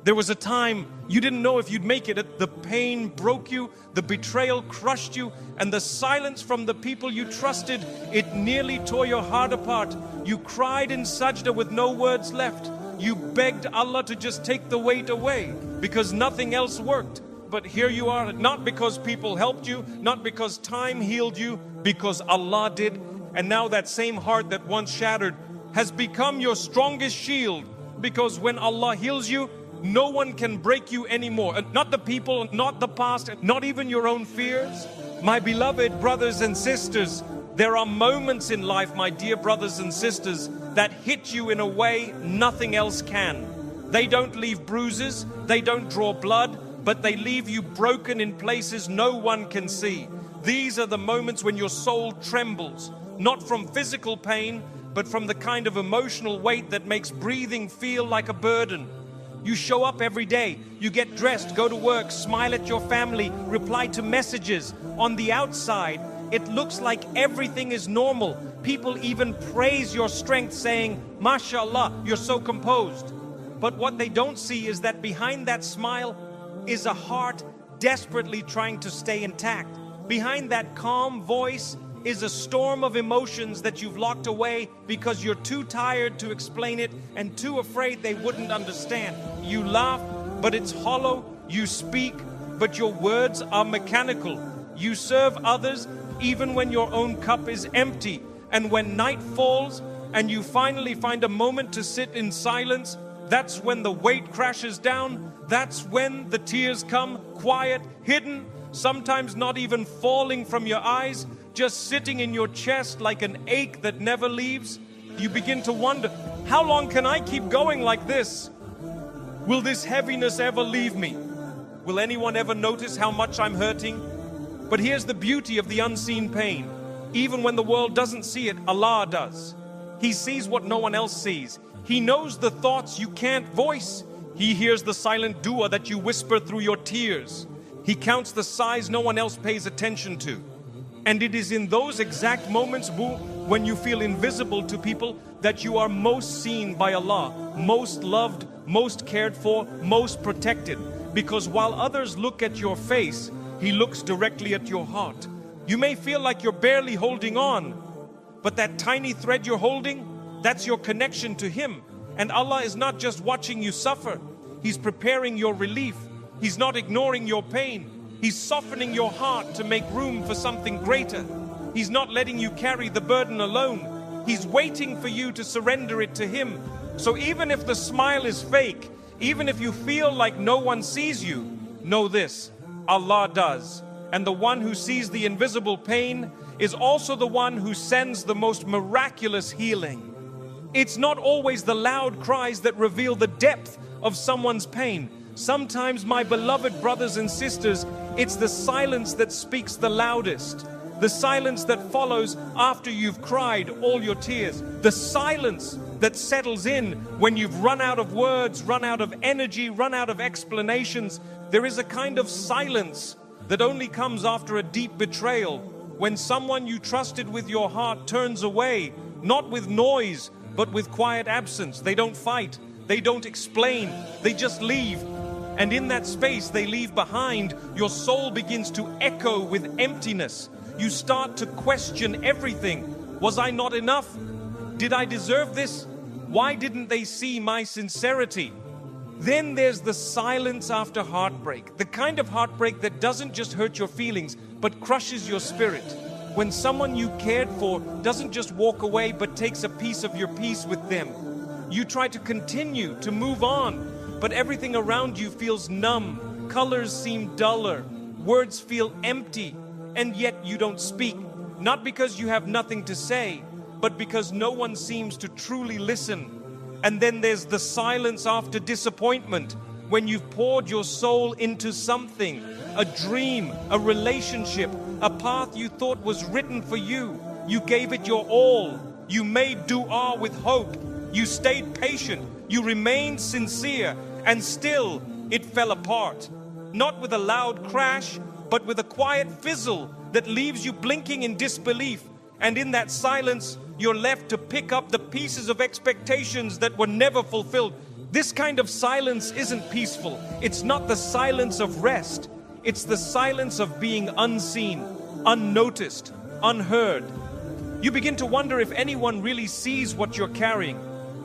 There was a time you didn't know if you'd make it. The pain broke you, the betrayal crushed you, and the silence from the people you trusted, it nearly tore your heart apart. You cried in sajda with no words left. You begged Allah to just take the weight away because nothing else worked. But here you are, not because people helped you, not because time healed you, because Allah did. And now that same heart that once shattered has become your strongest shield, because when Allah heals you, no one can break you anymore. Not the people, not the past, not even your own fears. My beloved brothers and sisters, there are moments in life, my dear brothers and sisters, that hit you in a way nothing else can. They don't leave bruises, they don't draw blood, but they leave you broken in places no one can see. These are the moments when your soul trembles, not from physical pain, but from the kind of emotional weight that makes breathing feel like a burden. You show up every day, you get dressed, go to work, smile at your family, reply to messages. On the outside, it looks like everything is normal. People even praise your strength, saying, "MashaAllah, you're so composed." But what they don't see is that behind that smile is a heart desperately trying to stay intact. Behind that calm voice is a storm of emotions that you've locked away because you're too tired to explain it and too afraid they wouldn't understand. You laugh, but it's hollow. You speak, but your words are mechanical. You serve others even when your own cup is empty. And when night falls and you finally find a moment to sit in silence, that's when the weight crashes down. That's when the tears come, quiet, hidden, sometimes not even falling from your eyes, just sitting in your chest like an ache that never leaves. You begin to wonder, how long can I keep going like this? Will this heaviness ever leave me? Will anyone ever notice how much I'm hurting? But here's the beauty of the unseen pain. Even when the world doesn't see it, Allah does. He sees what no one else sees. He knows the thoughts you can't voice. He hears the silent dua that you whisper through your tears. He counts the sighs no one else pays attention to. And it is in those exact moments, when you feel invisible to people, that you are most seen by Allah, most loved, most cared for, most protected. Because while others look at your face, He looks directly at your heart. You may feel like you're barely holding on, but that tiny thread you're holding, that's your connection to Him. And Allah is not just watching you suffer, He's preparing your relief. He's not ignoring your pain. He's softening your heart to make room for something greater. He's not letting you carry the burden alone. He's waiting for you to surrender it to Him. So even if the smile is fake, even if you feel like no one sees you, know this, Allah does. And the one who sees the invisible pain is also the one who sends the most miraculous healing. It's not always the loud cries that reveal the depth of someone's pain. Sometimes, my beloved brothers and sisters, it's the silence that speaks the loudest. The silence that follows after you've cried all your tears. The silence that settles in when you've run out of words, run out of energy, run out of explanations. There is a kind of silence that only comes after a deep betrayal. When someone you trusted with your heart turns away, not with noise, but with quiet absence. They don't fight, they don't explain, they just leave. And in that space they leave behind, your soul begins to echo with emptiness. You start to question everything. Was I not enough? Did I deserve this? Why didn't they see my sincerity? Then there's the silence after heartbreak. The kind of heartbreak that doesn't just hurt your feelings, but crushes your spirit. When someone you cared for doesn't just walk away, but takes a piece of your peace with them. You try to continue to move on, but everything around you feels numb. Colors seem duller. Words feel empty. And yet you don't speak. Not because you have nothing to say, but because no one seems to truly listen. And then there's the silence after disappointment, when you've poured your soul into something, a dream, a relationship, a path you thought was written for you. You gave it your all. You made dua with hope. You stayed patient. You remained sincere. And still, it fell apart. Not with a loud crash, but with a quiet fizzle that leaves you blinking in disbelief. And in that silence, you're left to pick up the pieces of expectations that were never fulfilled. This kind of silence isn't peaceful. It's not the silence of rest. It's the silence of being unseen, unnoticed, unheard. You begin to wonder if anyone really sees what you're carrying,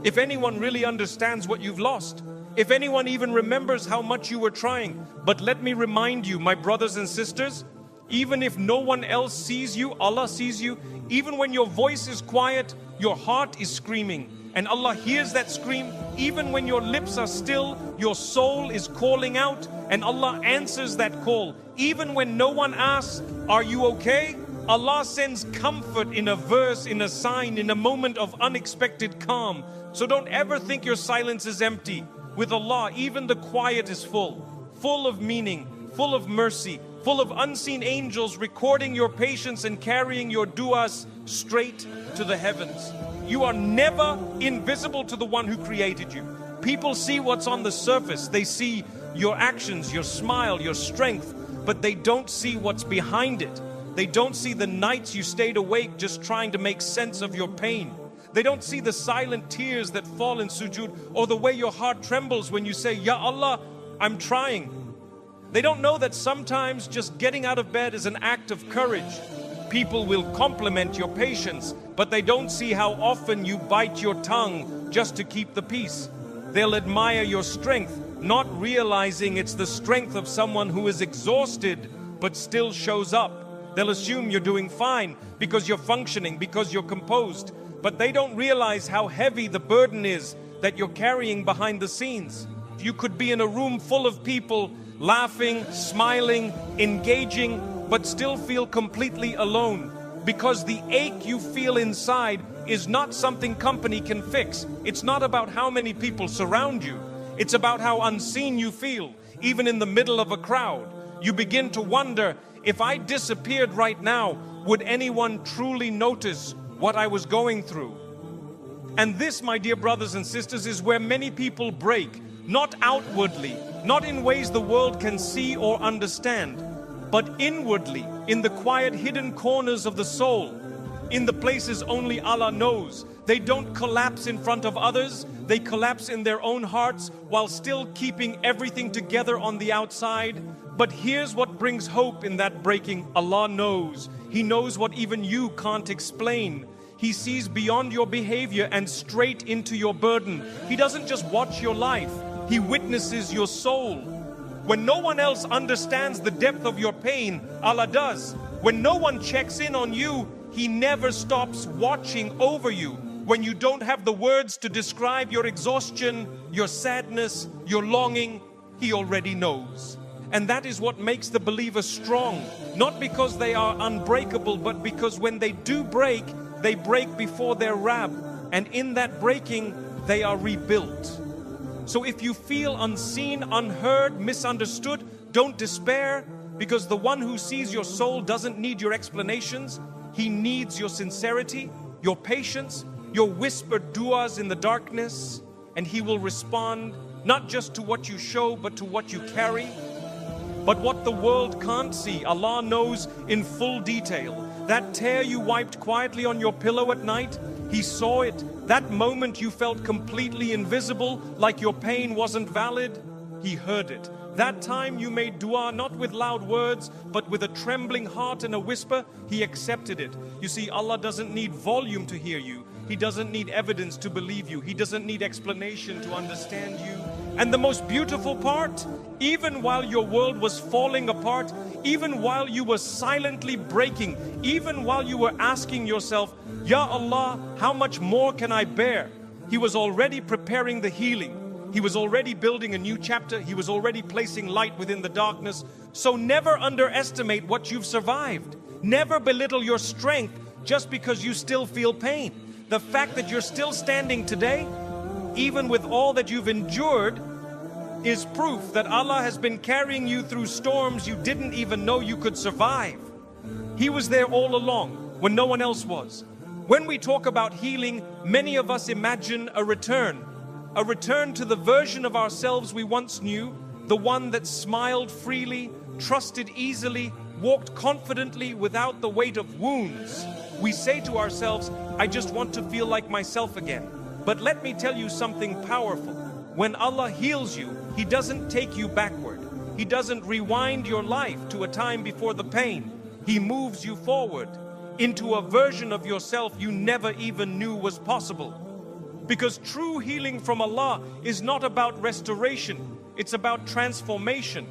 if anyone really understands what you've lost, if anyone even remembers how much you were trying. But let me remind you, my brothers and sisters, even if no one else sees you, Allah sees you. Even when your voice is quiet, your heart is screaming, and Allah hears that scream. Even when your lips are still, your soul is calling out, and Allah answers that call. Even when no one asks, are you okay? Allah sends comfort in a verse, in a sign, in a moment of unexpected calm. So don't ever think your silence is empty. With Allah, even the quiet is full of meaning, full of mercy, full of unseen angels recording your patience and carrying your du'as straight to the heavens. You are never invisible to the one who created you. People see what's on the surface. They see your actions, your smile, your strength, but they don't see what's behind it. They don't see the nights you stayed awake just trying to make sense of your pain. They don't see the silent tears that fall in sujood, or the way your heart trembles when you say, Ya Allah, I'm trying. They don't know that sometimes just getting out of bed is an act of courage. People will compliment your patience, but they don't see how often you bite your tongue just to keep the peace. They'll admire your strength, not realizing it's the strength of someone who is exhausted but still shows up. They'll assume you're doing fine because you're functioning, because you're composed, but they don't realize how heavy the burden is that you're carrying behind the scenes. You could be in a room full of people laughing, smiling, engaging, but still feel completely alone, because the ache you feel inside is not something company can fix. It's not about how many people surround you. It's about how unseen you feel, even in the middle of a crowd. You begin to wonder, if I disappeared right now, would anyone truly notice what I was going through? And this, my dear brothers and sisters, is where many people break. Not outwardly, not in ways the world can see or understand, but inwardly, in the quiet hidden corners of the soul, in the places only Allah knows. They don't collapse in front of others, they collapse in their own hearts while still keeping everything together on the outside. But here's what brings hope in that breaking. Allah knows. He knows what even you can't explain. He sees beyond your behavior and straight into your burden. He doesn't just watch your life, He witnesses your soul. When no one else understands the depth of your pain, Allah does. When no one checks in on you, He never stops watching over you. When you don't have the words to describe your exhaustion, your sadness, your longing, He already knows. And that is what makes the believer strong. Not because they are unbreakable, but because when they do break, they break before their Rabb. And in that breaking, they are rebuilt. So if you feel unseen, unheard, misunderstood, don't despair, because the one who sees your soul doesn't need your explanations. He needs your sincerity, your patience, your whispered du'as in the darkness, and He will respond not just to what you show, but to what you carry. But what the world can't see, Allah knows in full detail. That tear you wiped quietly on your pillow at night, He saw it. That moment you felt completely invisible, like your pain wasn't valid, He heard it. That time you made dua not with loud words, but with a trembling heart and a whisper, He accepted it. You see, Allah doesn't need volume to hear you. He doesn't need evidence to believe you. He doesn't need explanation to understand you. And the most beautiful part, even while your world was falling apart, even while you were silently breaking, even while you were asking yourself, Ya Allah, how much more can I bear? He was already preparing the healing. He was already building a new chapter. He was already placing light within the darkness. So never underestimate what you've survived. Never belittle your strength just because you still feel pain. The fact that you're still standing today, even with all that you've endured, is proof that Allah has been carrying you through storms you didn't even know you could survive. He was there all along when no one else was. When we talk about healing, many of us imagine a return to the version of ourselves we once knew, the one that smiled freely, trusted easily, walked confidently without the weight of wounds. We say to ourselves, I just want to feel like myself again. But let me tell you something powerful. When Allah heals you, He doesn't take you backward. He doesn't rewind your life to a time before the pain. He moves you forward into a version of yourself you never even knew was possible. Because true healing from Allah is not about restoration, it's about transformation.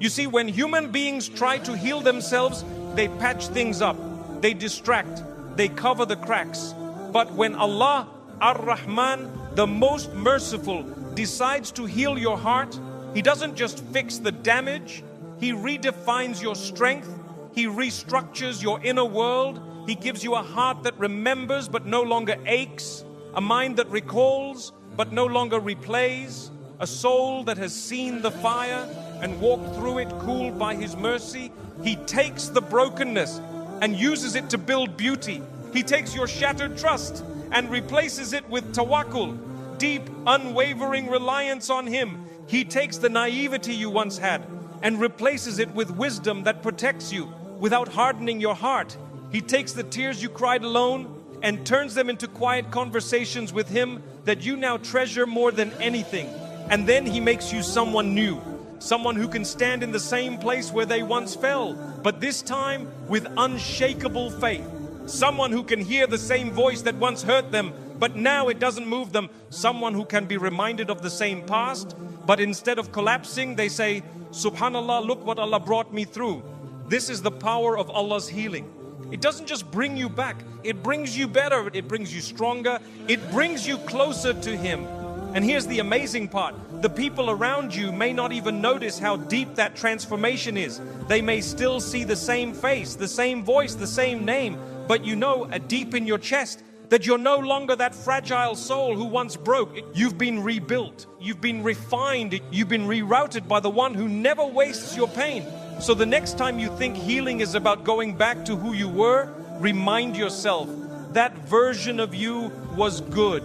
You see, when human beings try to heal themselves, they patch things up, they distract, they cover the cracks. But when Allah, Ar-Rahman, the most merciful, decides to heal your heart, He doesn't just fix the damage, He redefines your strength, He restructures your inner world, He gives you a heart that remembers but no longer aches, a mind that recalls but no longer replays, a soul that has seen the fire and walked through it cooled by His mercy. He takes the brokenness and uses it to build beauty. He takes your shattered trust and replaces it with tawakkul, deep, unwavering reliance on Him. He takes the naivety you once had and replaces it with wisdom that protects you without hardening your heart. He takes the tears you cried alone and turns them into quiet conversations with Him that you now treasure more than anything. And then He makes you someone new, someone who can stand in the same place where they once fell, but this time with unshakable faith. Someone who can hear the same voice that once hurt them, but now it doesn't move them. Someone who can be reminded of the same past, but instead of collapsing, they say, Subhanallah, look what Allah brought me through. This is the power of Allah's healing. It doesn't just bring you back, it brings you better, it brings you stronger, it brings you closer to Him. And here's the amazing part. The people around you may not even notice how deep that transformation is. They may still see the same face, the same voice, the same name, but you know deep in your chest that you're no longer that fragile soul who once broke. You've been rebuilt, you've been refined, you've been rerouted by the one who never wastes your pain. So the next time you think healing is about going back to who you were, remind yourself that version of you was good.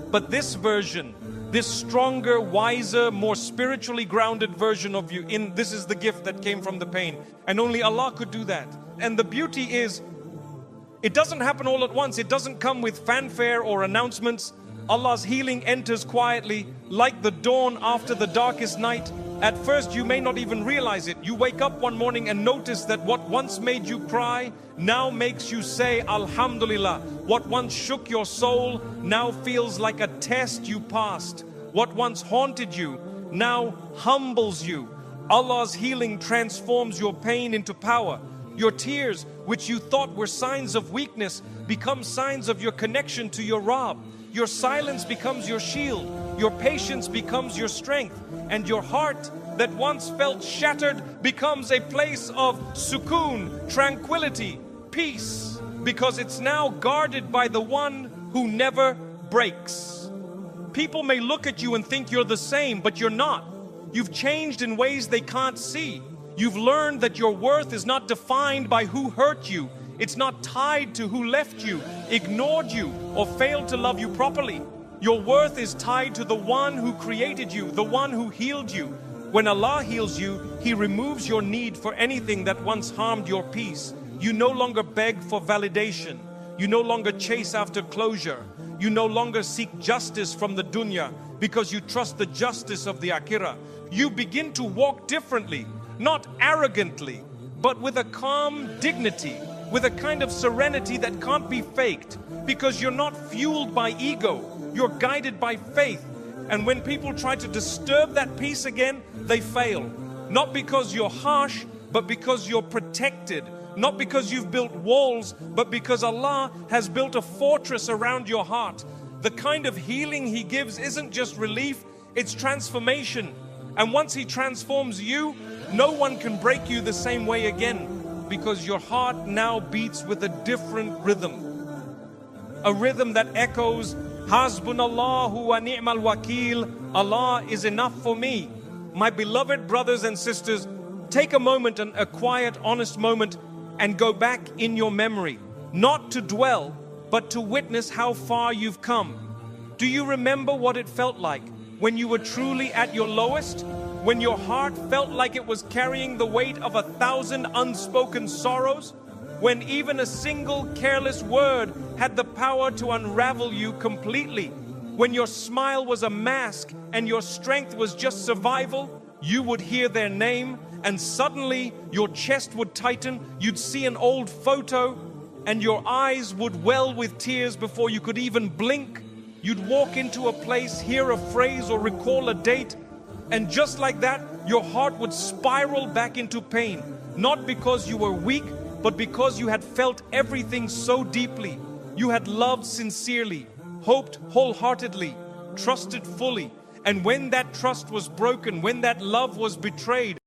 But this version, this stronger, wiser, more spiritually grounded version of you, this is the gift that came from the pain. And only Allah could do that. And the beauty is, it doesn't happen all at once. It doesn't come with fanfare or announcements. Allah's healing enters quietly, like the dawn after the darkest night. At first, you may not even realize it. You wake up one morning and notice that what once made you cry now makes you say, Alhamdulillah. What once shook your soul now feels like a test you passed. What once haunted you now humbles you. Allah's healing transforms your pain into power. Your tears, which you thought were signs of weakness, become signs of your connection to your Rabb. Your silence becomes your shield. Your patience becomes your strength. And your heart that once felt shattered becomes a place of sukoon, tranquility, peace, because it's now guarded by the one who never breaks. People may look at you and think you're the same, but you're not. You've changed in ways they can't see. You've learned that your worth is not defined by who hurt you. It's not tied to who left you, ignored you, or failed to love you properly. Your worth is tied to the one who created you, the one who healed you. When Allah heals you, He removes your need for anything that once harmed your peace. You no longer beg for validation. You no longer chase after closure. You no longer seek justice from the dunya because you trust the justice of the akhirah. You begin to walk differently, not arrogantly, but with a calm dignity, with a kind of serenity that can't be faked, because you're not fueled by ego. You're guided by faith. And when people try to disturb that peace again, they fail. Not because you're harsh, but because you're protected. Not because you've built walls, but because Allah has built a fortress around your heart. The kind of healing He gives isn't just relief, it's transformation. And once He transforms you, no one can break you the same way again, because your heart now beats with a different rhythm. A rhythm that echoes, Hasbunallahu wa ni'mal wakil, Allah is enough for me. My beloved brothers and sisters, take a moment, and a quiet, honest moment, and go back in your memory, not to dwell, but to witness how far you've come. Do you remember what it felt like when you were truly at your lowest? When your heart felt like it was carrying the weight of 1,000 unspoken sorrows? When even a single careless word had the power to unravel you completely? when your smile was a mask and your strength was just survival, you would hear their name and suddenly your chest would tighten, you'd see an old photo and your eyes would well with tears before you could even blink. You'd walk into a place, hear a phrase or recall a date, and just like that, your heart would spiral back into pain. Not because you were weak, but because you had felt everything so deeply. You had loved sincerely, hoped wholeheartedly, trusted fully. And when that trust was broken, when that love was betrayed,